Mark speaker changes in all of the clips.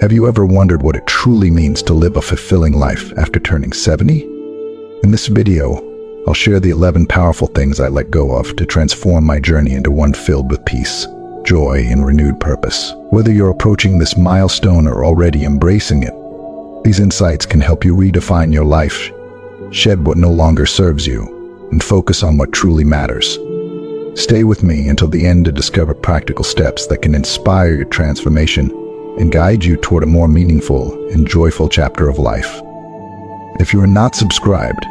Speaker 1: Have you ever wondered what it truly means to live a fulfilling life after turning 70? In this video, I'll share the 11 powerful things I let go of to transform my journey into one filled with peace, joy, and renewed purpose. Whether you're approaching this milestone or already embracing it, these insights can help you redefine your life, shed what no longer serves you, and focus on what truly matters. Stay with me until the end to discover practical steps that can inspire your transformation and guide you toward a more meaningful and joyful chapter of life. If you are not subscribed,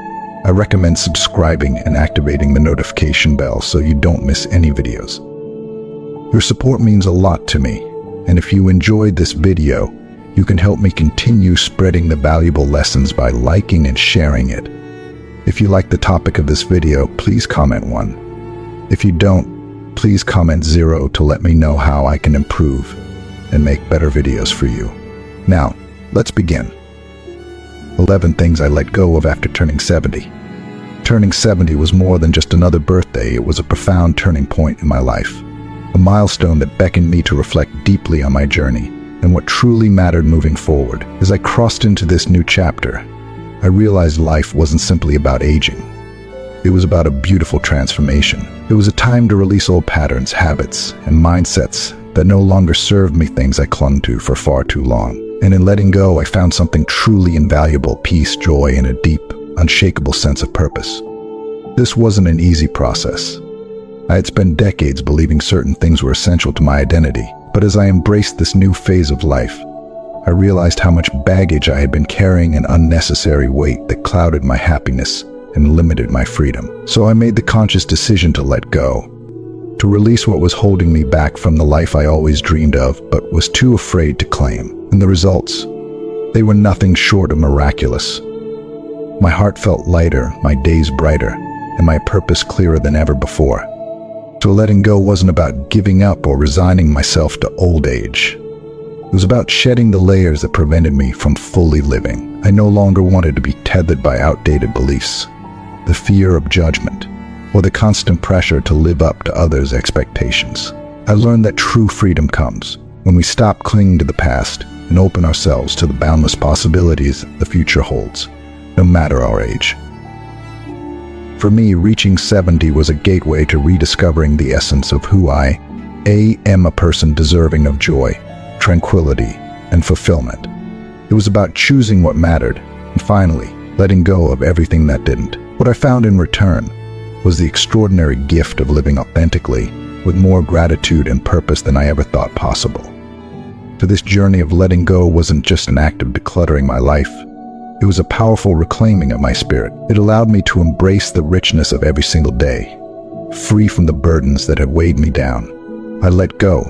Speaker 1: I recommend subscribing and activating the notification bell so you don't miss any videos. Your support means a lot to me, and if you enjoyed this video, you can help me continue spreading the valuable lessons by liking and sharing it. If you like the topic of this video, please comment 1. If you don't, please comment 0 to let me know how I can improve and make better videos for you. Now, let's begin. 11 things I let go of after turning 70. Turning 70 was more than just another birthday. It was a profound turning point in my life, a milestone that beckoned me to reflect deeply on my journey and what truly mattered moving forward. As I crossed into this new chapter, I realized life wasn't simply about aging. It was about a beautiful transformation. It was a time to release old patterns, habits, and mindsets that no longer served me, things I clung to for far too long. And in letting go, I found something truly invaluable: peace, joy, and a deep, unshakable sense of purpose. This wasn't an easy process. I had spent decades believing certain things were essential to my identity, but as I embraced this new phase of life, I realized how much baggage I had been carrying, an unnecessary weight that clouded my happiness and limited my freedom. So I made the conscious decision to let go, to release what was holding me back from the life I always dreamed of but was too afraid to claim. And the results, they were nothing short of miraculous. My heart felt lighter, my days brighter, and my purpose clearer than ever before. So letting go wasn't about giving up or resigning myself to old age. It was about shedding the layers that prevented me from fully living. I no longer wanted to be tethered by outdated beliefs, the fear of judgment, or the constant pressure to live up to others' expectations. I learned that true freedom comes when we stop clinging to the past and open ourselves to the boundless possibilities the future holds, no matter our age. For me, reaching 70 was a gateway to rediscovering the essence of who I am, a person deserving of joy, tranquility, and fulfillment. It was about choosing what mattered and finally letting go of everything that didn't. What I found in return was the extraordinary gift of living authentically with more gratitude and purpose than I ever thought possible. For this journey of letting go wasn't just an act of decluttering my life. It was a powerful reclaiming of my spirit. It allowed me to embrace the richness of every single day, free from the burdens that had weighed me down. I let go,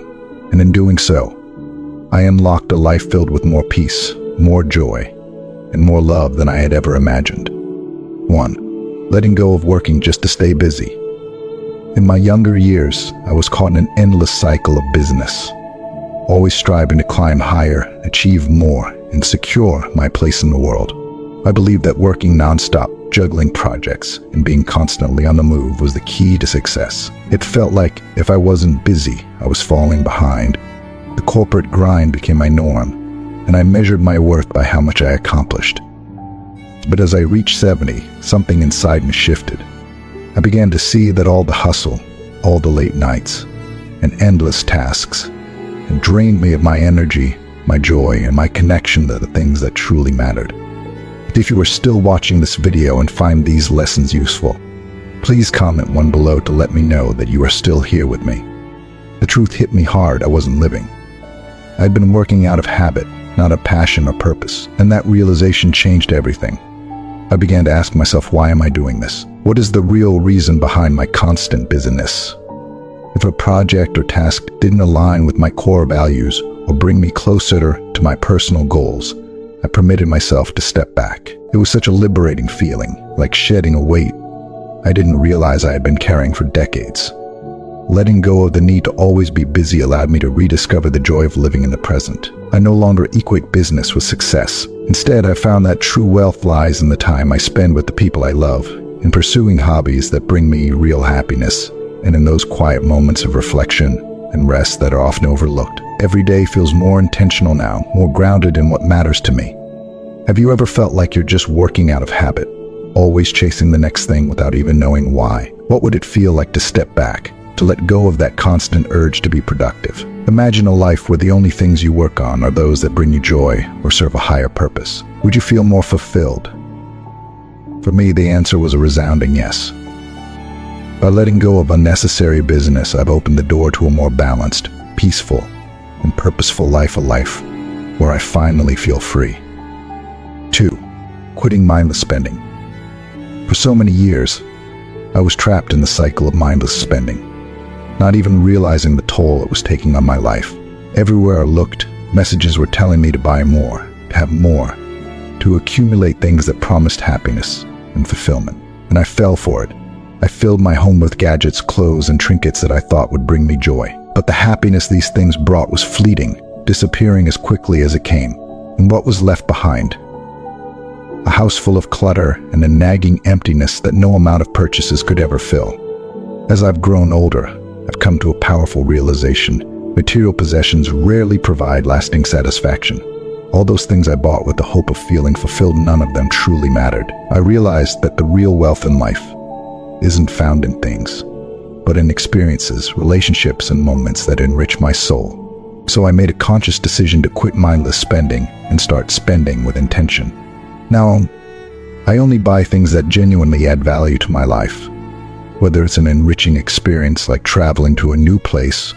Speaker 1: and in doing so, I unlocked a life filled with more peace, more joy, and more love than I had ever imagined. 1. Letting go of working just to stay busy. In my younger years, I was caught in an endless cycle of business, always striving to climb higher, achieve more, and secure my place in the world. I believed that working nonstop, juggling projects, and being constantly on the move was the key to success. It felt like if I wasn't busy, I was falling behind. The corporate grind became my norm, and I measured my worth by how much I accomplished. But as I reached 70, something inside me shifted. I began to see that all the hustle, all the late nights, and endless tasks had drained me of my energy, my joy, and my connection to the things that truly mattered. If you are still watching this video and find these lessons useful, please comment 1 below to let me know that you are still here with me. The truth hit me hard. I wasn't living. I'd been working out of habit, not of passion or purpose, and that realization changed everything. I began to ask myself, why am I doing this? What is the real reason behind my constant busyness? If a project or task didn't align with my core values or bring me closer to my personal goals, I permitted myself to step back. It was such a liberating feeling, like shedding a weight I didn't realize I had been carrying for decades. Letting go of the need to always be busy allowed me to rediscover the joy of living in the present. I no longer equate business with success. Instead, I found that true wealth lies in the time I spend with the people I love, in pursuing hobbies that bring me real happiness, and in those quiet moments of reflection and rest that are often overlooked. Every day feels more intentional now, more grounded in what matters to me. Have you ever felt like you're just working out of habit, always chasing the next thing without even knowing why? What would it feel like to step back, to let go of that constant urge to be productive? Imagine a life where the only things you work on are those that bring you joy or serve a higher purpose. Would you feel more fulfilled? For me, the answer was a resounding yes. By letting go of unnecessary business, I've opened the door to a more balanced, peaceful, and purposeful life, a life where I finally feel free. 2. Quitting mindless spending. For so many years, I was trapped in the cycle of mindless spending, not even realizing the toll it was taking on my life. Everywhere I looked, messages were telling me to buy more, to have more, to accumulate things that promised happiness and fulfillment. And I fell for it. I filled my home with gadgets, clothes, and trinkets that I thought would bring me joy. But the happiness these things brought was fleeting, disappearing as quickly as it came. And what was left behind? A house full of clutter and a nagging emptiness that no amount of purchases could ever fill. As I've grown older, I've come to a powerful realization. Material possessions rarely provide lasting satisfaction. All those things I bought with the hope of feeling fulfilled, none of them truly mattered. I realized that the real wealth in life isn't found in things, but in experiences, relationships, and moments that enrich my soul. So I made a conscious decision to quit mindless spending and start spending with intention. Now, I only buy things that genuinely add value to my life, whether it's an enriching experience like traveling to a new place,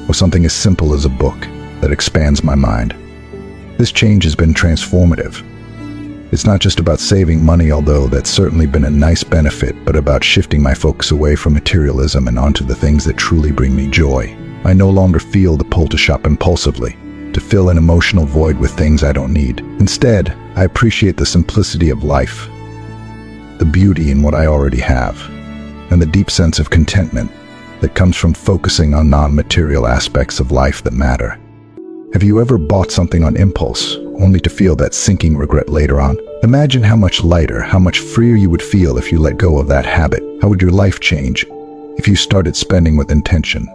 Speaker 1: or something as simple as a book that expands my mind. This change has been transformative. It's not just about saving money, although that's certainly been a nice benefit, but about shifting my focus away from materialism and onto the things that truly bring me joy. I no longer feel the pull to shop impulsively, to fill an emotional void with things I don't need. Instead, I appreciate the simplicity of life, the beauty in what I already have, and the deep sense of contentment that comes from focusing on non-material aspects of life that matter. Have you ever bought something on impulse, only to feel that sinking regret later on? Imagine how much lighter, how much freer you would feel if you let go of that habit. How would your life change if you started spending with intention,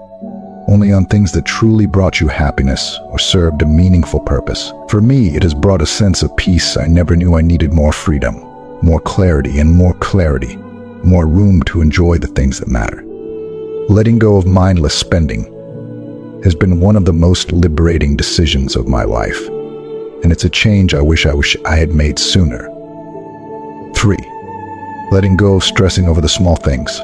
Speaker 1: only on things that truly brought you happiness or served a meaningful purpose? For me, it has brought a sense of peace I never knew I needed. More freedom, more clarity, more room to enjoy the things that matter. Letting go of mindless spending has been one of the most liberating decisions of my life, and it's a change I wish I had made sooner. 3. Letting go of stressing over the small things.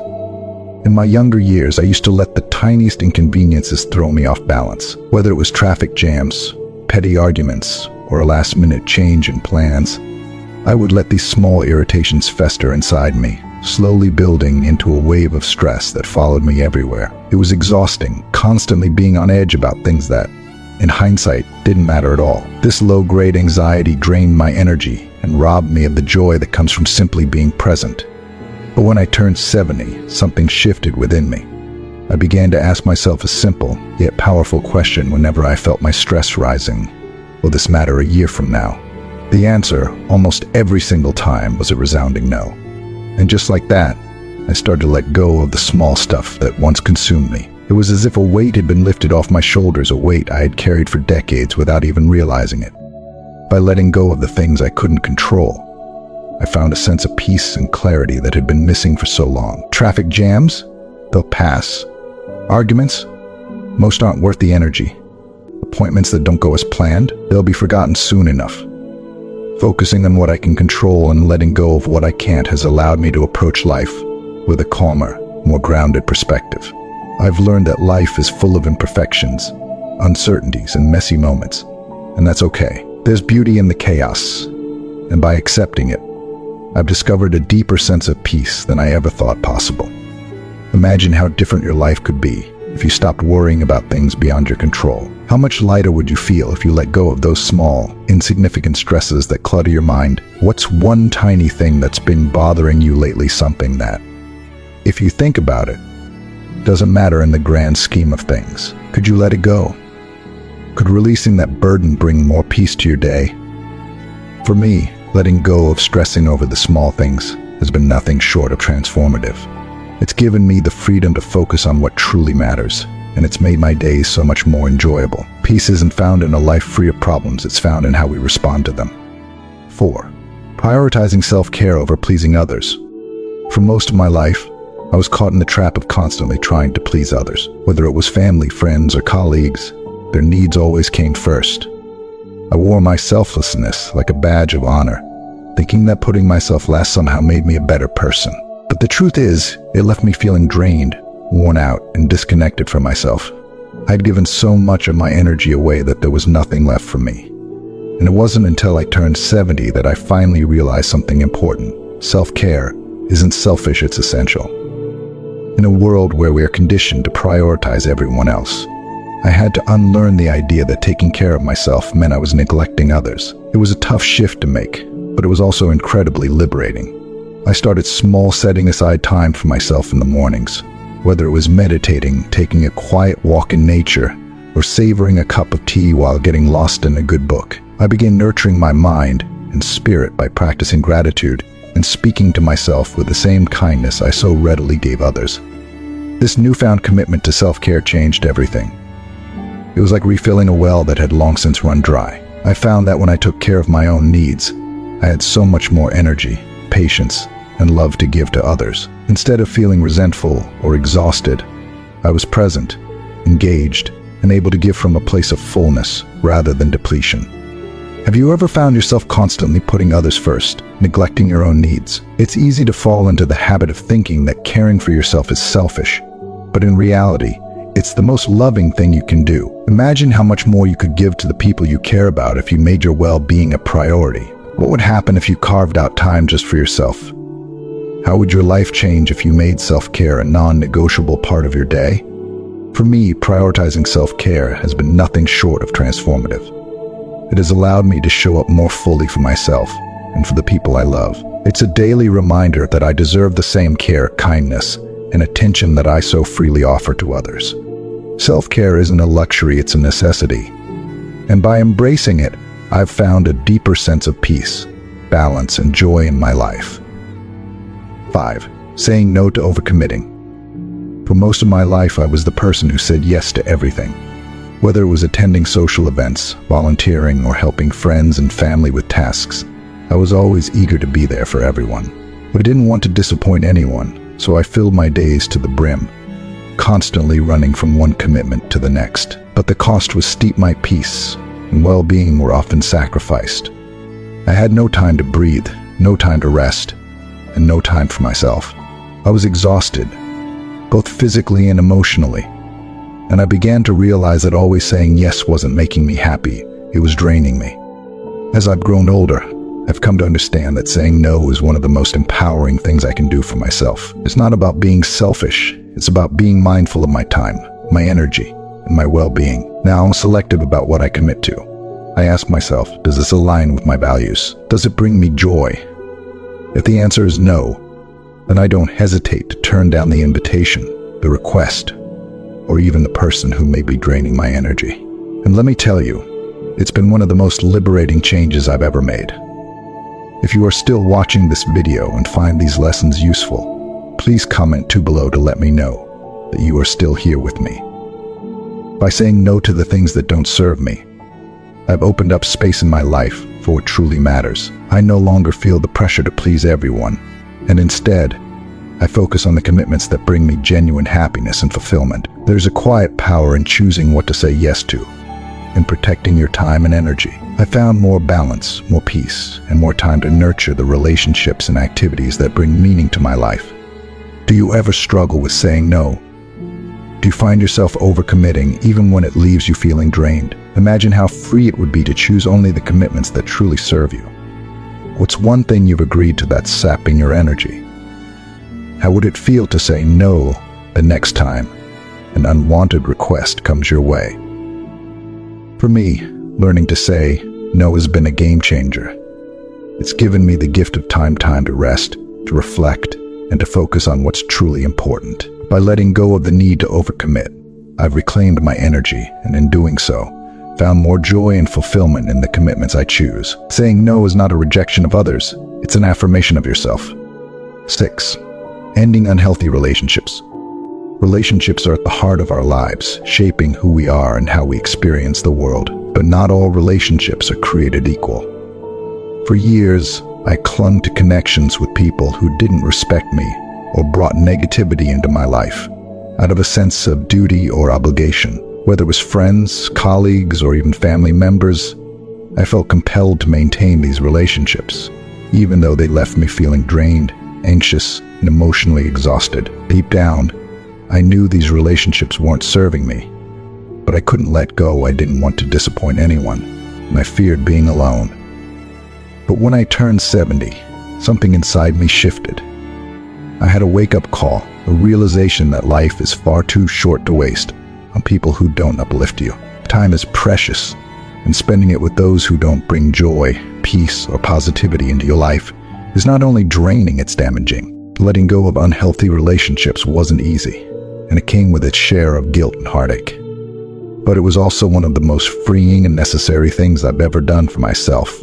Speaker 1: In my younger years, I used to let the tiniest inconveniences throw me off balance, whether it was traffic jams, petty arguments, or a last-minute change in plans. I would let these small irritations fester inside me, slowly building into a wave of stress that followed me everywhere. It was exhausting, constantly being on edge about things that, in hindsight, didn't matter at all. This low-grade anxiety drained my energy and robbed me of the joy that comes from simply being present. But when I turned 70, something shifted within me. I began to ask myself a simple, yet powerful question whenever I felt my stress rising. Will this matter a year from now? The answer, almost every single time, was a resounding no. And just like that, I started to let go of the small stuff that once consumed me. It was as if a weight had been lifted off my shoulders, a weight I had carried for decades without even realizing it. By letting go of the things I couldn't control, I found a sense of peace and clarity that had been missing for so long. Traffic jams? They'll pass. Arguments? Most aren't worth the energy. Appointments that don't go as planned? They'll be forgotten soon enough. Focusing on what I can control and letting go of what I can't has allowed me to approach life with a calmer, more grounded perspective. I've learned that life is full of imperfections, uncertainties, and messy moments, and that's okay. There's beauty in the chaos, and by accepting it, I've discovered a deeper sense of peace than I ever thought possible. Imagine how different your life could be if you stopped worrying about things beyond your control. How much lighter would you feel if you let go of those small, insignificant stresses that clutter your mind? What's one tiny thing that's been bothering you lately? Something that, if you think about it, doesn't matter in the grand scheme of things. Could you let it go? Could releasing that burden bring more peace to your day? For me, letting go of stressing over the small things has been nothing short of transformative. It's given me the freedom to focus on what truly matters, and it's made my days so much more enjoyable. Peace isn't found in a life free of problems, it's found in how we respond to them. 4. Prioritizing self-care over pleasing others. For most of my life, I was caught in the trap of constantly trying to please others. Whether it was family, friends, or colleagues, their needs always came first. I wore my selflessness like a badge of honor, thinking that putting myself last somehow made me a better person. But the truth is, it left me feeling drained, worn out, and disconnected from myself. I'd given so much of my energy away that there was nothing left for me. And it wasn't until I turned 70 that I finally realized something important. Self-care isn't selfish, it's essential. In a world where we are conditioned to prioritize everyone else, I had to unlearn the idea that taking care of myself meant I was neglecting others. It was a tough shift to make, but it was also incredibly liberating. I started small, setting aside time for myself in the mornings. Whether it was meditating, taking a quiet walk in nature, or savoring a cup of tea while getting lost in a good book, I began nurturing my mind and spirit by practicing gratitude and speaking to myself with the same kindness I so readily gave others. This newfound commitment to self-care changed everything. It was like refilling a well that had long since run dry. I found that when I took care of my own needs, I had so much more energy, patience, and love to give to others. Instead of feeling resentful or exhausted, I was present, engaged, and able to give from a place of fullness rather than depletion. Have you ever found yourself constantly putting others first, neglecting your own needs? It's easy to fall into the habit of thinking that caring for yourself is selfish, but in reality, it's the most loving thing you can do. Imagine how much more you could give to the people you care about if you made your well-being a priority. What would happen if you carved out time just for yourself? How would your life change if you made self-care a non-negotiable part of your day? For me, prioritizing self-care has been nothing short of transformative. It has allowed me to show up more fully for myself and for the people I love. It's a daily reminder that I deserve the same care, kindness, and attention that I so freely offer to others. Self-care isn't a luxury, it's a necessity. And by embracing it, I've found a deeper sense of peace, balance, and joy in my life. 5. Saying no to overcommitting. For most of my life, I was the person who said yes to everything. Whether it was attending social events, volunteering, or helping friends and family with tasks, I was always eager to be there for everyone. But I didn't want to disappoint anyone, so I filled my days to the brim, constantly running from one commitment to the next. But the cost was steep. My peace and well-being were often sacrificed. I had no time to breathe, no time to rest, and no time for myself. I was exhausted, both physically and emotionally. And I began to realize that always saying yes wasn't making me happy, it was draining me. As I've grown older, I've come to understand that saying no is one of the most empowering things I can do for myself. It's not about being selfish, it's about being mindful of my time, my energy, and my well-being. Now I'm selective about what I commit to. I ask myself, does this align with my values? Does it bring me joy? If the answer is no, then I don't hesitate to turn down the invitation, the request, or even the person who may be draining my energy. And let me tell you, it's been one of the most liberating changes I've ever made. If you are still watching this video and find these lessons useful, please comment below to let me know that you are still here with me. By saying no to the things that don't serve me, I've opened up space in my life for what truly matters. I no longer feel the pressure to please everyone, and instead, I focus on the commitments that bring me genuine happiness and fulfillment. There's a quiet power in choosing what to say yes to, in protecting your time and energy. I found more balance, more peace, and more time to nurture the relationships and activities that bring meaning to my life. Do you ever struggle with saying no? Do you find yourself overcommitting even when it leaves you feeling drained? Imagine how free it would be to choose only the commitments that truly serve you. What's one thing you've agreed to that's sapping your energy? How would it feel to say no the next time an unwanted request comes your way? For me, learning to say no has been a game changer. It's given me the gift of time to rest, to reflect, and to focus on what's truly important. By letting go of the need to overcommit, I've reclaimed my energy, and in doing so, found more joy and fulfillment in the commitments I choose. Saying no is not a rejection of others, it's an affirmation of yourself. 6. Ending unhealthy relationships. Relationships are at the heart of our lives, shaping who we are and how we experience the world. But not all relationships are created equal. For years, I clung to connections with people who didn't respect me or brought negativity into my life, out of a sense of duty or obligation. Whether it was friends, colleagues, or even family members, I felt compelled to maintain these relationships, even though they left me feeling drained, anxious, and emotionally exhausted. Deep down, I knew these relationships weren't serving me, but I couldn't let go. I didn't want to disappoint anyone, and I feared being alone. But when I turned 70, something inside me shifted. I had a wake-up call, a realization that life is far too short to waste on people who don't uplift you. Time is precious, and spending it with those who don't bring joy, peace, or positivity into your life is not only draining, it's damaging. Letting go of unhealthy relationships wasn't easy, and it came with its share of guilt and heartache. But it was also one of the most freeing and necessary things I've ever done for myself.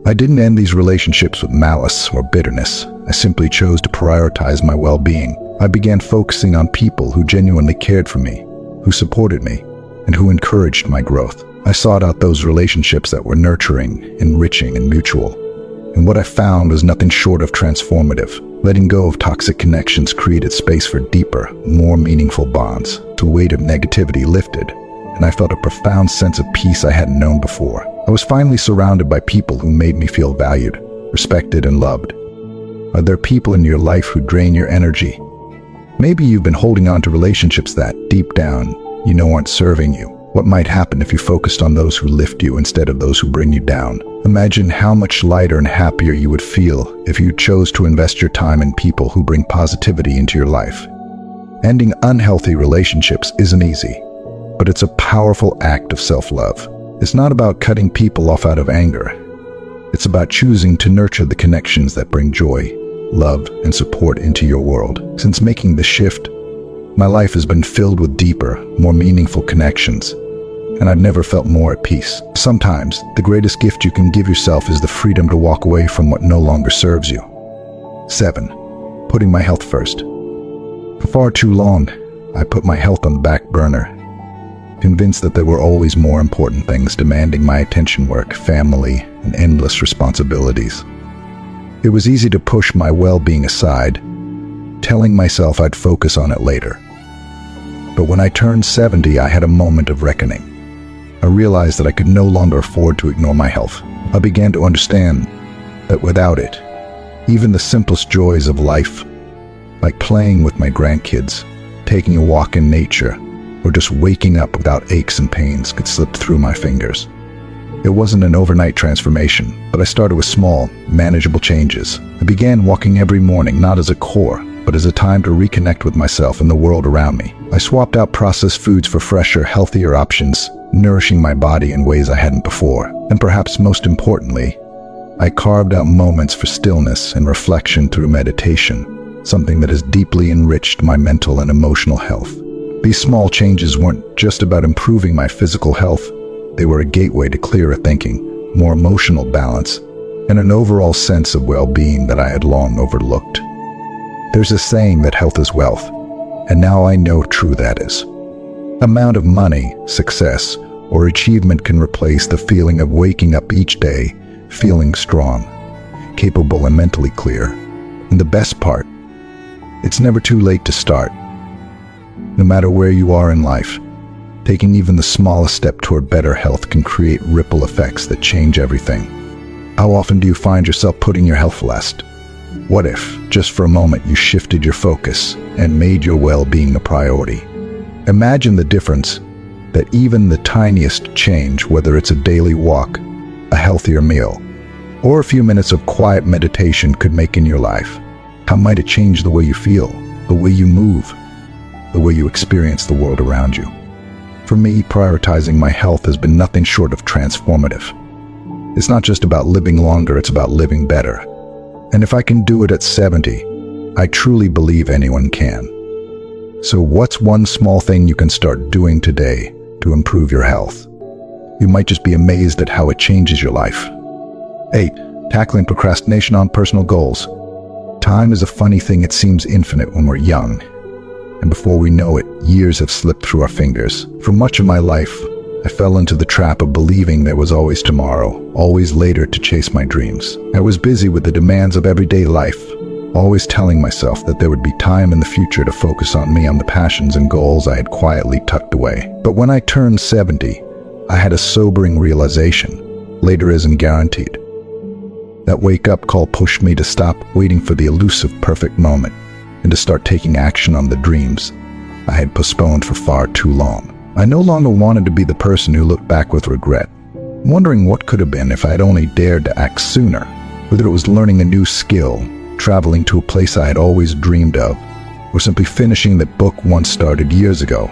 Speaker 1: I didn't end these relationships with malice or bitterness. I simply chose to prioritize my well-being. I began focusing on people who genuinely cared for me, who supported me, and who encouraged my growth. I sought out those relationships that were nurturing, enriching, and mutual. And what I found was nothing short of transformative. Letting go of toxic connections created space for deeper, more meaningful bonds. The weight of negativity lifted, and I felt a profound sense of peace I hadn't known before. I was finally surrounded by people who made me feel valued, respected, and loved. Are there people in your life who drain your energy? Maybe you've been holding on to relationships that, deep down, you know aren't serving you. What might happen if you focused on those who lift you instead of those who bring you down? Imagine how much lighter and happier you would feel if you chose to invest your time in people who bring positivity into your life. Ending unhealthy relationships isn't easy, but it's a powerful act of self-love. It's not about cutting people off out of anger. It's about choosing to nurture the connections that bring joy, love, and support into your world. Since making the shift, my life has been filled with deeper, more meaningful connections, and I've never felt more at peace. Sometimes, the greatest gift you can give yourself is the freedom to walk away from what no longer serves you. 7. Putting my health first. For far too long, I put my health on the back burner, convinced that there were always more important things demanding my attention: work, family, and endless responsibilities. It was easy to push my well-being aside, telling myself I'd focus on it later. But when I turned 70, I had a moment of reckoning. I realized that I could no longer afford to ignore my health. I began to understand that without it, even the simplest joys of life, like playing with my grandkids, taking a walk in nature, or just waking up without aches and pains, could slip through my fingers. It wasn't an overnight transformation, but I started with small, manageable changes. I began walking every morning, not as a chore, but as a time to reconnect with myself and the world around me. I swapped out processed foods for fresher, healthier options, nourishing my body in ways I hadn't before. And perhaps most importantly, I carved out moments for stillness and reflection through meditation, something that has deeply enriched my mental and emotional health. These small changes weren't just about improving my physical health. They were a gateway to clearer thinking, more emotional balance, and an overall sense of well-being that I had long overlooked. There's a saying that health is wealth, and now I know how true that is. Amount of money, success, or achievement can replace the feeling of waking up each day, feeling strong, capable, and mentally clear. And the best part, it's never too late to start. No matter where you are in life, taking even the smallest step toward better health can create ripple effects that change everything. How often do you find yourself putting your health last? What if, just for a moment, you shifted your focus and made your well-being a priority? Imagine the difference that even the tiniest change, whether it's a daily walk, a healthier meal, or a few minutes of quiet meditation, could make in your life. How might it change the way you feel, the way you move, the way you experience the world around you? For me, prioritizing my health has been nothing short of transformative. It's not just about living longer, it's about living better. And if I can do it at 70, I truly believe anyone can. So what's one small thing you can start doing today to improve your health? You might just be amazed at how it changes your life. 8. Tackling procrastination on personal goals. Time is a funny thing. It seems infinite when we're young. and before we know it, years have slipped through our fingers. For much of my life, I fell into the trap of believing there was always tomorrow, always later to chase my dreams. I was busy with the demands of everyday life, always telling myself that there would be time in the future to focus on me, on the passions and goals I had quietly tucked away. But when I turned 70, I had a sobering realization: later isn't guaranteed. That wake-up call pushed me to stop waiting for the elusive perfect moment and to start taking action on the dreams I had postponed for far too long. I no longer wanted to be the person who looked back with regret, wondering what could have been if I had only dared to act sooner. Whether it was learning a new skill, traveling to a place I had always dreamed of, or simply finishing that book once started years ago,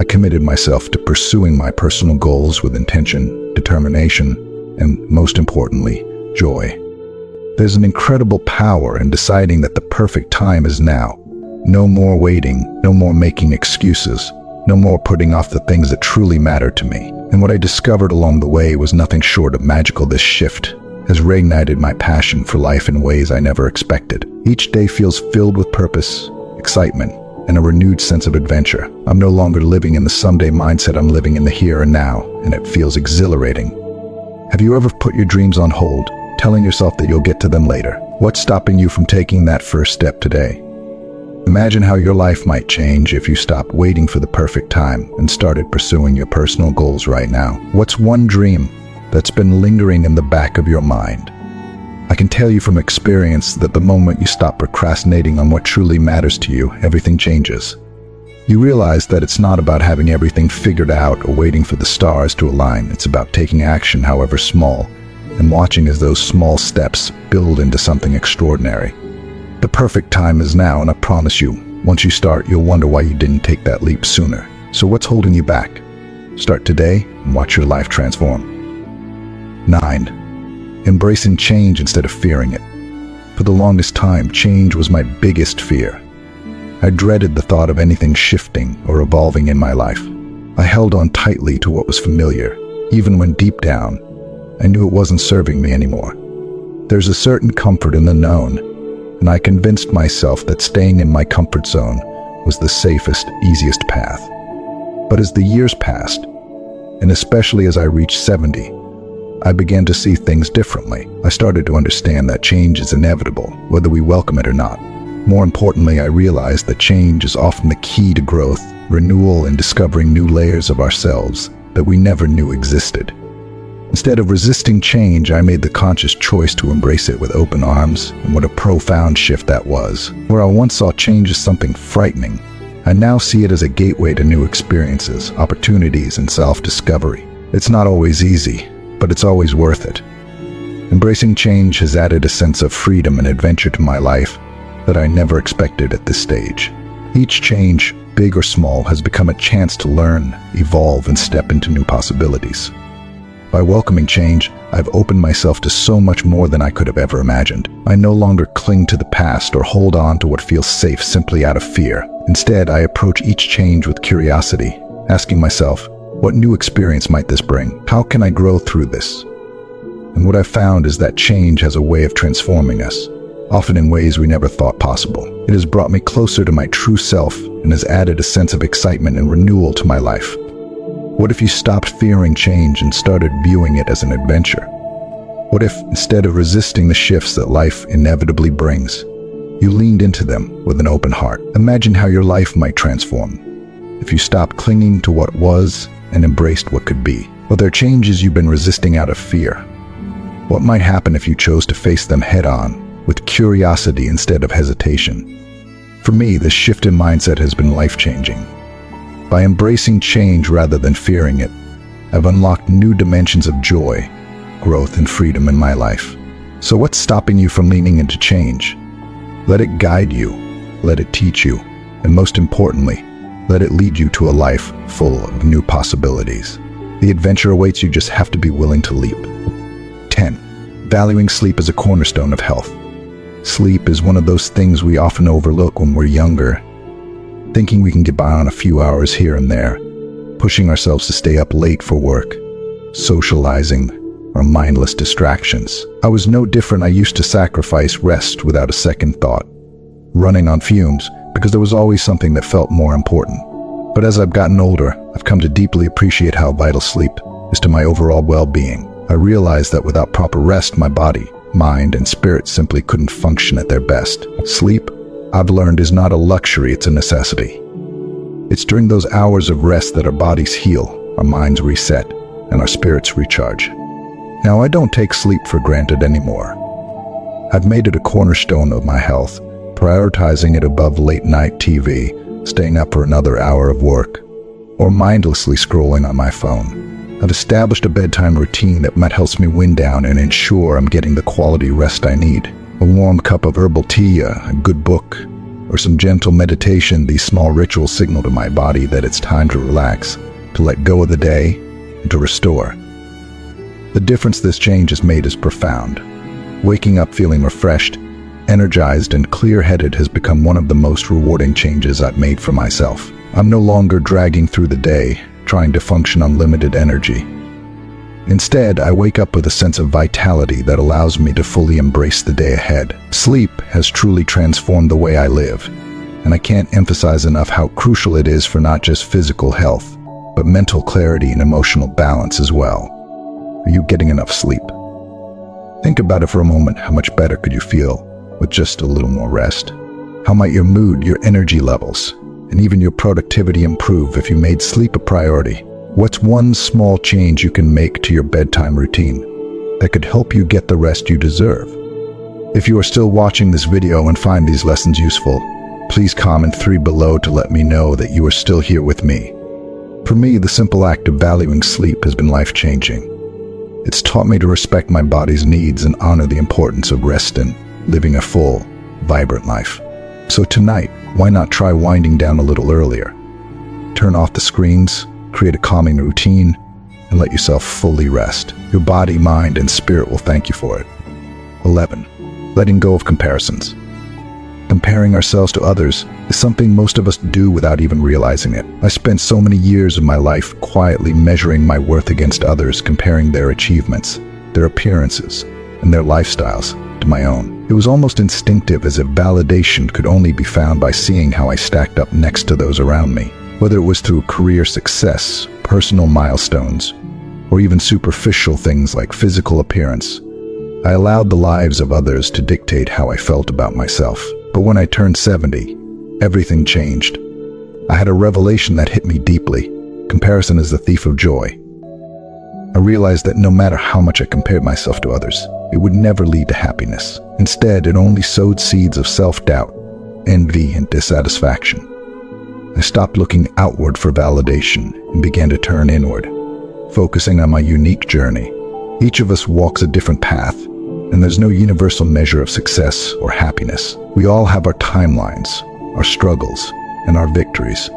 Speaker 1: I committed myself to pursuing my personal goals with intention, determination, and most importantly, joy. There's an incredible power in deciding that the perfect time is now. No more waiting, no more making excuses, no more putting off the things that truly matter to me. And what I discovered along the way was nothing short of magical. This shift has reignited my passion for life in ways I never expected. Each day feels filled with purpose, excitement, and a renewed sense of adventure. I'm no longer living in the someday mindset. I'm living in the here and now, and it feels exhilarating. Have you ever put your dreams on hold, telling yourself that you'll get to them later? What's stopping you from taking that first step today? Imagine how your life might change if you stopped waiting for the perfect time and started pursuing your personal goals right now. What's one dream that's been lingering in the back of your mind? I can tell you from experience that the moment you stop procrastinating on what truly matters to you, everything changes. You realize that it's not about having everything figured out or waiting for the stars to align. It's about taking action, however small, and watching as those small steps build into something extraordinary. The perfect time is now, and I promise you, once you start, you'll wonder why you didn't take that leap sooner. So what's holding you back? Start today and watch your life transform. 9. Embracing change instead of fearing it. For the longest time, change was my biggest fear. I dreaded the thought of anything shifting or evolving in my life. I held on tightly to what was familiar, even when deep down, I knew it wasn't serving me anymore. There's a certain comfort in the known, and I convinced myself that staying in my comfort zone was the safest, easiest path. But as the years passed, and especially as I reached 70, I began to see things differently. I started to understand that change is inevitable, whether we welcome it or not. More importantly, I realized that change is often the key to growth, renewal, and discovering new layers of ourselves that we never knew existed. Instead of resisting change, I made the conscious choice to embrace it with open arms, and what a profound shift that was. Where I once saw change as something frightening, I now see it as a gateway to new experiences, opportunities, and self-discovery. It's not always easy, but it's always worth it. Embracing change has added a sense of freedom and adventure to my life that I never expected at this stage. Each change, big or small, has become a chance to learn, evolve, and step into new possibilities. By welcoming change, I've opened myself to so much more than I could have ever imagined. I no longer cling to the past or hold on to what feels safe simply out of fear. Instead, I approach each change with curiosity, asking myself, what new experience might this bring? How can I grow through this? And what I've found is that change has a way of transforming us, often in ways we never thought possible. It has brought me closer to my true self and has added a sense of excitement and renewal to my life. What if you stopped fearing change and started viewing it as an adventure? What if, instead of resisting the shifts that life inevitably brings, you leaned into them with an open heart? Imagine how your life might transform if you stopped clinging to what was and embraced what could be. Well, there are changes you've been resisting out of fear. What might happen if you chose to face them head-on, with curiosity instead of hesitation? For me, this shift in mindset has been life-changing. By embracing change rather than fearing it, I've unlocked new dimensions of joy, growth, and freedom in my life. So what's stopping you from leaning into change? Let it guide you, let it teach you, and most importantly, let it lead you to a life full of new possibilities. The adventure awaits, you just have to be willing to leap. 10. Valuing sleep as a cornerstone of health. Sleep is one of those things we often overlook when we're younger, thinking we can get by on a few hours here and there, pushing ourselves to stay up late for work, socializing, or mindless distractions. I was no different. I used to sacrifice rest without a second thought, running on fumes, because there was always something that felt more important. But as I've gotten older, I've come to deeply appreciate how vital sleep is to my overall well-being. I realized that without proper rest, my body, mind, and spirit simply couldn't function at their best. Sleep, I've learned, is not a luxury, it's a necessity. It's during those hours of rest that our bodies heal, our minds reset, and our spirits recharge. Now, I don't take sleep for granted anymore. I've made it a cornerstone of my health, prioritizing it above late-night TV, staying up for another hour of work, or mindlessly scrolling on my phone. I've established a bedtime routine that helps me wind down and ensure I'm getting the quality rest I need. A warm cup of herbal tea, a good book, or some gentle meditation. These small rituals signal to my body that it's time to relax, to let go of the day, and to restore. The difference this change has made is profound. Waking up feeling refreshed, energized, and clear-headed has become one of the most rewarding changes I've made for myself. I'm no longer dragging through the day, trying to function on limited energy. Instead, I wake up with a sense of vitality that allows me to fully embrace the day ahead. Sleep has truly transformed the way I live, and I can't emphasize enough how crucial it is for not just physical health, but mental clarity and emotional balance as well. Are you getting enough sleep? Think about it for a moment. How much better could you feel with just a little more rest? How might your mood, your energy levels, and even your productivity improve if you made sleep a priority? What's one small change you can make to your bedtime routine that could help you get the rest you deserve? If you are still watching this video and find these lessons useful, please comment 3 below to let me know that you are still here with me. For me, the simple act of valuing sleep has been life-changing. It's taught me to respect my body's needs and honor the importance of rest and living a full, vibrant life. So tonight, why not try winding down a little earlier? Turn off the screens, create a calming routine, and let yourself fully rest. Your body, mind, and spirit will thank you for it. 11. Letting go of comparisons. Comparing ourselves to others is something most of us do without even realizing it. I spent so many years of my life quietly measuring my worth against others, comparing their achievements, their appearances, and their lifestyles to my own. It was almost instinctive, as if validation could only be found by seeing how I stacked up next to those around me. Whether it was through career success, personal milestones, or even superficial things like physical appearance, I allowed the lives of others to dictate how I felt about myself. But when I turned 70, everything changed. I had a revelation that hit me deeply. Comparison is the thief of joy. I realized that no matter how much I compared myself to others, it would never lead to happiness. Instead, it only sowed seeds of self-doubt, envy, and dissatisfaction. I stopped looking outward for validation and began to turn inward, focusing on my unique journey. Each of us walks a different path, and there's no universal measure of success or happiness. We all have our timelines, our struggles, and our victories.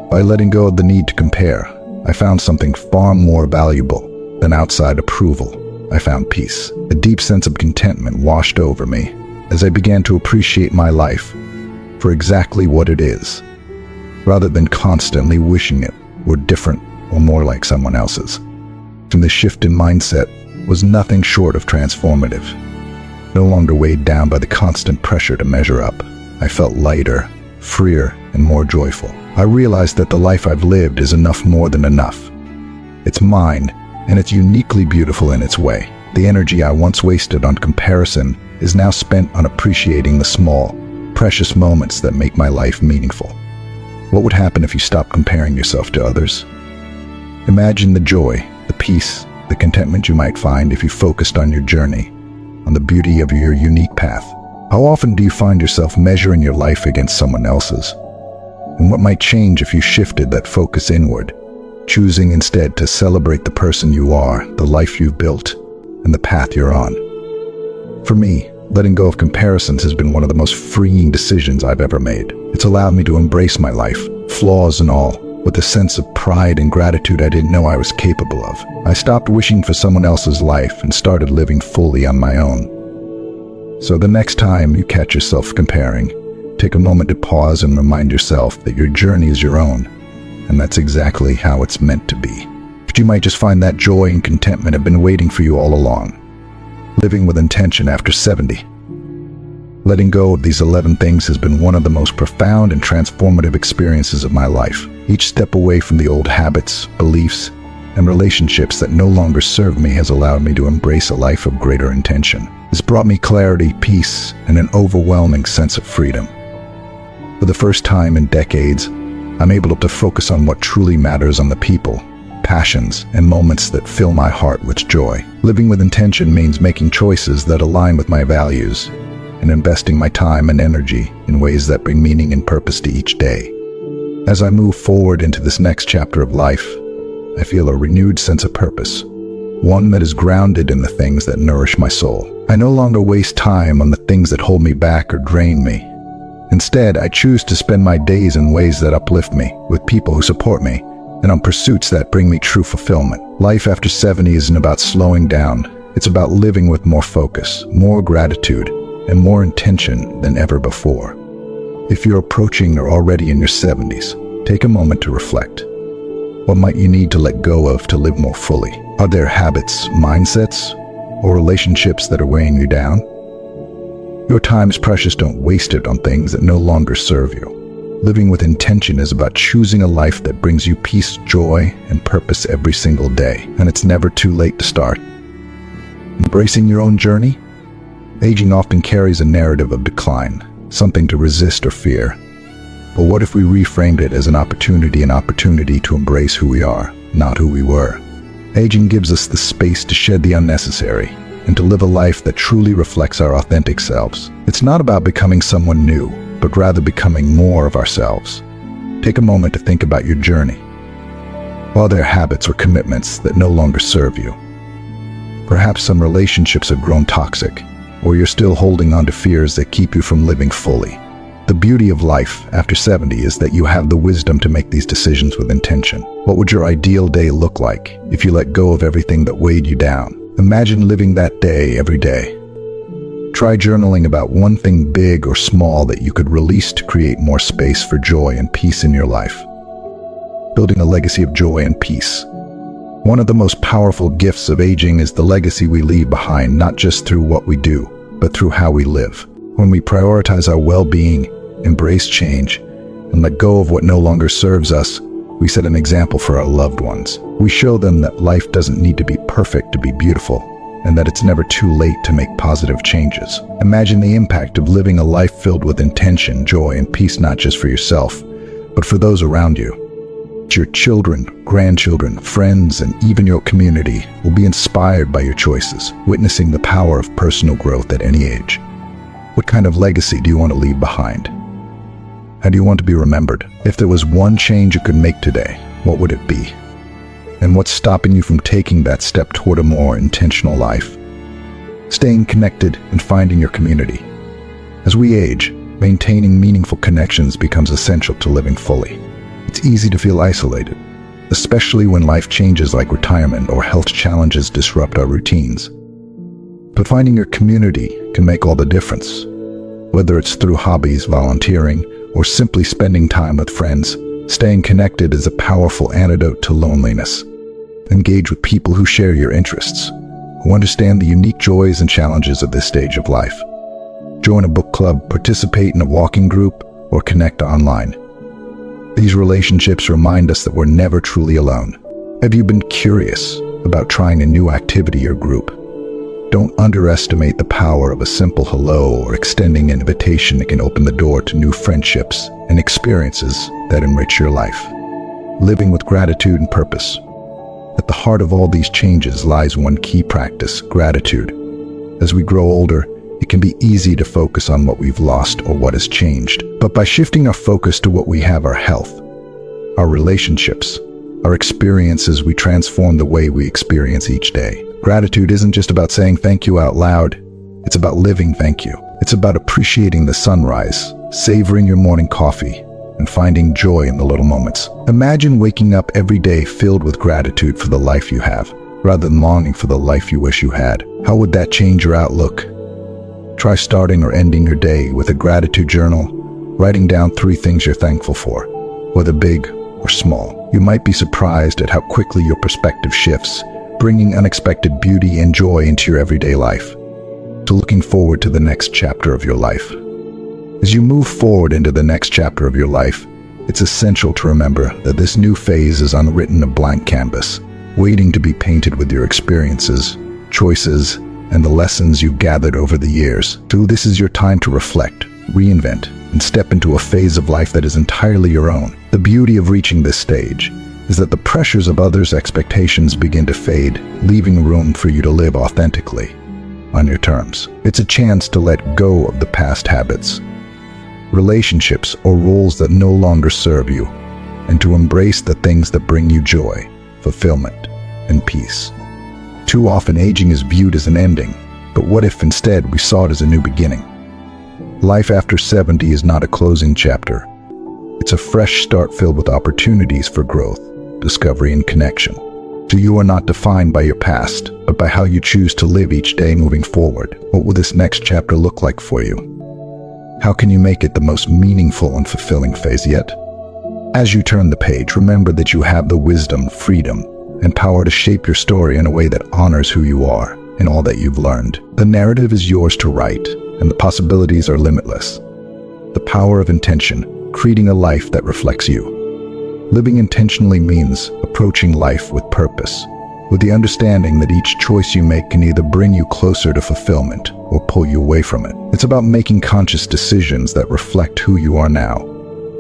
Speaker 1: By letting go of the need to compare, I found something far more valuable than outside approval. I found peace. A deep sense of contentment washed over me as I began to appreciate my life for exactly what it is, rather than constantly wishing it were different or more like someone else's. And this shift in mindset was nothing short of transformative. No longer weighed down by the constant pressure to measure up, I felt lighter, freer, and more joyful. I realized that the life I've lived is enough more than enough. It's mine, and it's uniquely beautiful in its way. The energy I once wasted on comparison is now spent on appreciating the small, precious moments that make my life meaningful. What would happen if you stopped comparing yourself to others? Imagine the joy, the peace, the contentment you might find if you focused on your journey, on the beauty of your unique path. How often do you find yourself measuring your life against someone else's? And what might change if you shifted that focus inward, choosing instead to celebrate the person you are, the life you've built, and the path you're on? For me, letting go of comparisons has been one of the most freeing decisions I've ever made. It's allowed me to embrace my life, flaws and all, with a sense of pride and gratitude I didn't know I was capable of. I stopped wishing for someone else's life and started living fully on my own. So the next time you catch yourself comparing, take a moment to pause and remind yourself that your journey is your own, and that's exactly how it's meant to be. But you might just find that joy and contentment have been waiting for you all along. Living with intention after 70. Letting go of these 11 things has been one of the most profound and transformative experiences of my life. Each step away from the old habits, beliefs, and relationships that no longer serve me has allowed me to embrace a life of greater intention. It's brought me clarity, peace, and an overwhelming sense of freedom. For the first time in decades, I'm able to focus on what truly matters, on the people, passions, and moments that fill my heart with joy. Living with intention means making choices that align with my values and investing my time and energy in ways that bring meaning and purpose to each day. As I move forward into this next chapter of life, I feel a renewed sense of purpose, one that is grounded in the things that nourish my soul. I no longer waste time on the things that hold me back or drain me. Instead, I choose to spend my days in ways that uplift me, with people who support me, and on pursuits that bring me true fulfillment. Life after 70 isn't about slowing down. It's about living with more focus, more gratitude, and more intention than ever before. If you're approaching or already in your 70s, take a moment to reflect. What might you need to let go of to live more fully? Are there habits, mindsets, or relationships that are weighing you down? Your time is precious. Don't waste it on things that no longer serve you. Living with intention is about choosing a life that brings you peace, joy, and purpose every single day. And it's never too late to start. Embracing your own journey? Aging often carries a narrative of decline, something to resist or fear. But what if we reframed it as an opportunity to embrace who we are, not who we were? Aging gives us the space to shed the unnecessary and to live a life that truly reflects our authentic selves. It's not about becoming someone new, but rather becoming more of ourselves. Take a moment to think about your journey. Are there habits or commitments that no longer serve you? Perhaps some relationships have grown toxic, or you're still holding on to fears that keep you from living fully. The beauty of life after 70 is that you have the wisdom to make these decisions with intention. What would your ideal day look like if you let go of everything that weighed you down? Imagine living that day every day. Try journaling about one thing, big or small, that you could release to create more space for joy and peace in your life. Building a legacy of joy and peace. One of the most powerful gifts of aging is the legacy we leave behind, not just through what we do, but through how we live. When we prioritize our well-being, embrace change, and let go of what no longer serves us, we set an example for our loved ones. We show them that life doesn't need to be perfect to be beautiful, and that it's never too late to make positive changes. Imagine the impact of living a life filled with intention, joy, and peace, not just for yourself, but for those around you. Your children, grandchildren, friends, and even your community will be inspired by your choices, witnessing the power of personal growth at any age. What kind of legacy do you want to leave behind? How do you want to be remembered? If there was one change you could make today, what would it be? And what's stopping you from taking that step toward a more intentional life? Staying connected and finding your community. As we age, maintaining meaningful connections becomes essential to living fully. It's easy to feel isolated, especially when life changes like retirement or health challenges disrupt our routines. But finding your community can make all the difference. Whether it's through hobbies, volunteering, or simply spending time with friends, staying connected is a powerful antidote to loneliness. Engage with people who share your interests, who understand the unique joys and challenges of this stage of life. Join a book club, participate in a walking group, or connect online. These relationships remind us that we're never truly alone. Have you been curious about trying a new activity or group? Don't underestimate the power of a simple hello or extending an invitation that can open the door to new friendships and experiences that enrich your life. Living with gratitude and purpose. At the heart of all these changes lies one key practice: gratitude. As we grow older, it can be easy to focus on what we've lost or what has changed. But by shifting our focus to what we have, our health, our relationships, our experiences, we transform the way we experience each day. Gratitude isn't just about saying thank you out loud. It's about living thank you. It's about appreciating the sunrise, savoring your morning coffee, and finding joy in the little moments. Imagine waking up every day filled with gratitude for the life you have, rather than longing for the life you wish you had. How would that change your outlook? Try starting or ending your day with a gratitude journal, writing down 3 things you're thankful for, whether big or small. You might be surprised at how quickly your perspective shifts, bringing unexpected beauty and joy into your everyday life. to looking forward to the next chapter of your life. As you move forward into the next chapter of your life, it's essential to remember that this new phase is unwritten, a blank canvas, waiting to be painted with your experiences, choices, and the lessons you've gathered over the years. So this is your time to reflect, reinvent, and step into a phase of life that is entirely your own. The beauty of reaching this stage is that the pressures of others' expectations begin to fade, leaving room for you to live authentically, on your terms. It's a chance to let go of the past habits, relationships, or roles that no longer serve you, and to embrace the things that bring you joy, fulfillment, and peace. Too often, aging is viewed as an ending, but what if instead we saw it as a new beginning? Life after 70 is not a closing chapter. It's a fresh start filled with opportunities for growth, discovery, and connection. So you are not defined by your past, but by how you choose to live each day moving forward. What will this next chapter look like for you? How can you make it the most meaningful and fulfilling phase yet? As you turn the page, remember that you have the wisdom, freedom, and power to shape your story in a way that honors who you are and all that you've learned. The narrative is yours to write, and the possibilities are limitless. The power of intention, creating a life that reflects you. Living intentionally means approaching life with purpose, with the understanding that each choice you make can either bring you closer to fulfillment or pull you away from it. It's about making conscious decisions that reflect who you are now,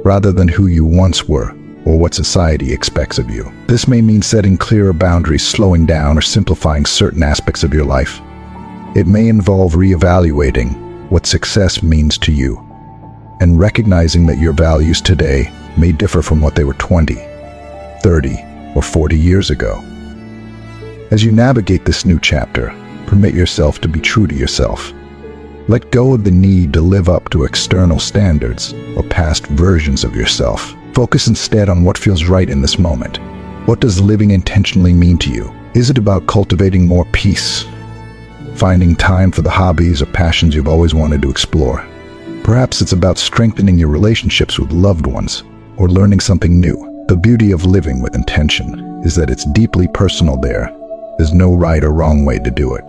Speaker 1: rather than who you once were or what society expects of you. This may mean setting clearer boundaries, slowing down, or simplifying certain aspects of your life. It may involve reevaluating what success means to you, and recognizing that your values today may differ from what they were 20, 30, or 40 years ago. As you navigate this new chapter, permit yourself to be true to yourself. Let go of the need to live up to external standards or past versions of yourself. Focus instead on what feels right in this moment. What does living intentionally mean to you? Is it about cultivating more peace, finding time for the hobbies or passions you've always wanted to explore? Perhaps it's about strengthening your relationships with loved ones or learning something new. The beauty of living with intention is that it's deeply personal there. There's no right or wrong way to do it,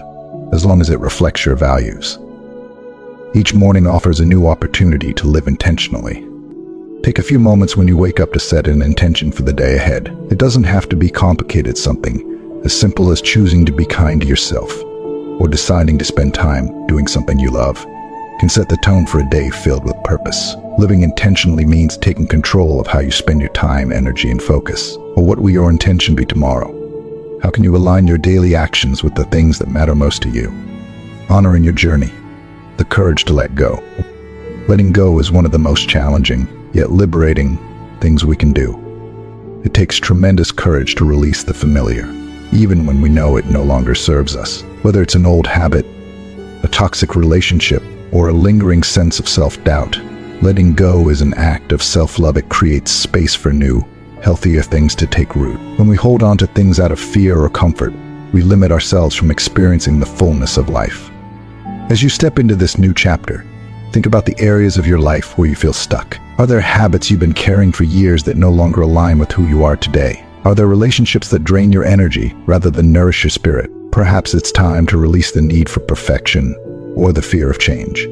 Speaker 1: as long as it reflects your values. Each morning offers a new opportunity to live intentionally. Take a few moments when you wake up to set an intention for the day ahead. It doesn't have to be complicated. Something as simple as choosing to be kind to yourself or deciding to spend time doing something you love can set the tone for a day filled with purpose. Living intentionally means taking control of how you spend your time, energy, and focus. Or what will your intention be tomorrow? How can you align your daily actions with the things that matter most to you? Honoring your journey, the courage to let go. Letting go is one of the most challenging, yet liberating things we can do. It takes tremendous courage to release the familiar, even when we know it no longer serves us. Whether it's an old habit, a toxic relationship, or a lingering sense of self-doubt, letting go is an act of self-love. It creates space for new, healthier things to take root. When we hold on to things out of fear or comfort, we limit ourselves from experiencing the fullness of life. As you step into this new chapter, think about the areas of your life where you feel stuck. Are there habits you've been carrying for years that no longer align with who you are today? Are there relationships that drain your energy rather than nourish your spirit? Perhaps it's time to release the need for perfection or the fear of change.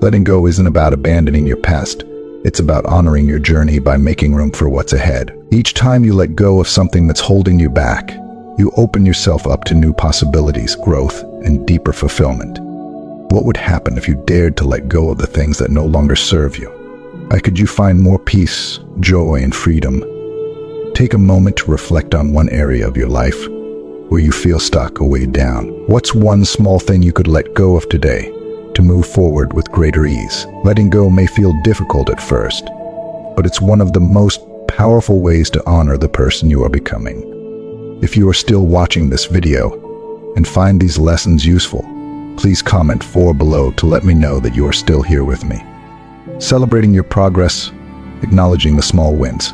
Speaker 1: Letting go isn't about abandoning your past. It's about honoring your journey by making room for what's ahead. Each time you let go of something that's holding you back, you open yourself up to new possibilities, growth, and deeper fulfillment. What would happen if you dared to let go of the things that no longer serve you? How could you find more peace, joy, and freedom? Take a moment to reflect on one area of your life where you feel stuck or weighed down. What's one small thing you could let go of today to move forward with greater ease? Letting go may feel difficult at first, but it's one of the most powerful ways to honor the person you are becoming. If you are still watching this video and find these lessons useful, please comment below to let me know that you are still here with me. Celebrating your progress, acknowledging the small wins.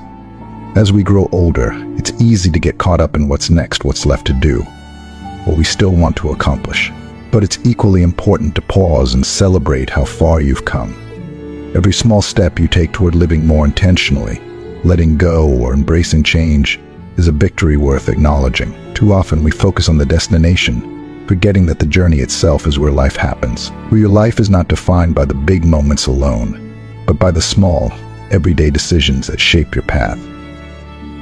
Speaker 1: As we grow older, it's easy to get caught up in what's next, what's left to do, what we still want to accomplish. But it's equally important to pause and celebrate how far you've come. Every small step you take toward living more intentionally, letting go or embracing change, is a victory worth acknowledging. Too often we focus on the destination forgetting that the journey itself is where life happens, where your life is not defined by the big moments alone, but by the small, everyday decisions that shape your path.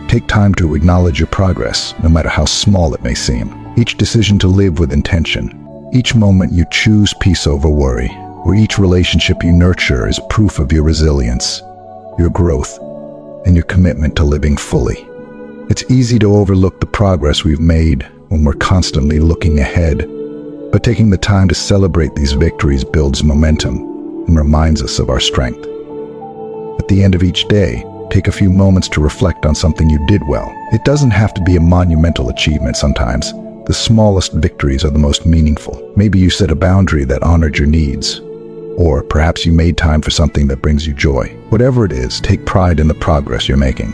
Speaker 1: Take time to acknowledge your progress, no matter how small it may seem. Each decision to live with intention, each moment you choose peace over worry, or each relationship you nurture is proof of your resilience, your growth, and your commitment to living fully. It's easy to overlook the progress we've made when we're constantly looking ahead, but taking the time to celebrate these victories builds momentum and reminds us of our strength. At the end of each day, take a few moments to reflect on something you did well. It doesn't have to be a monumental achievement sometimes. The smallest victories are the most meaningful. Maybe you set a boundary that honored your needs, or perhaps you made time for something that brings you joy. Whatever it is, take pride in the progress you're making.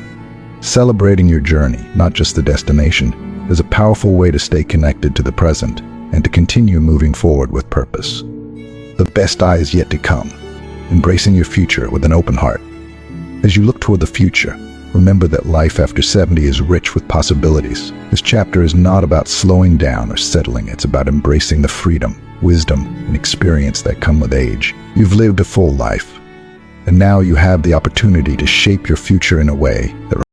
Speaker 1: Celebrating your journey, not just the destination, is a powerful way to stay connected to the present and to continue moving forward with purpose. The best is yet to come, embracing your future with an open heart. As you look toward the future, remember that life after 70 is rich with possibilities. This chapter is not about slowing down or settling. It's about embracing the freedom, wisdom, and experience that come with age. You've lived a full life, and now you have the opportunity to shape your future in a way that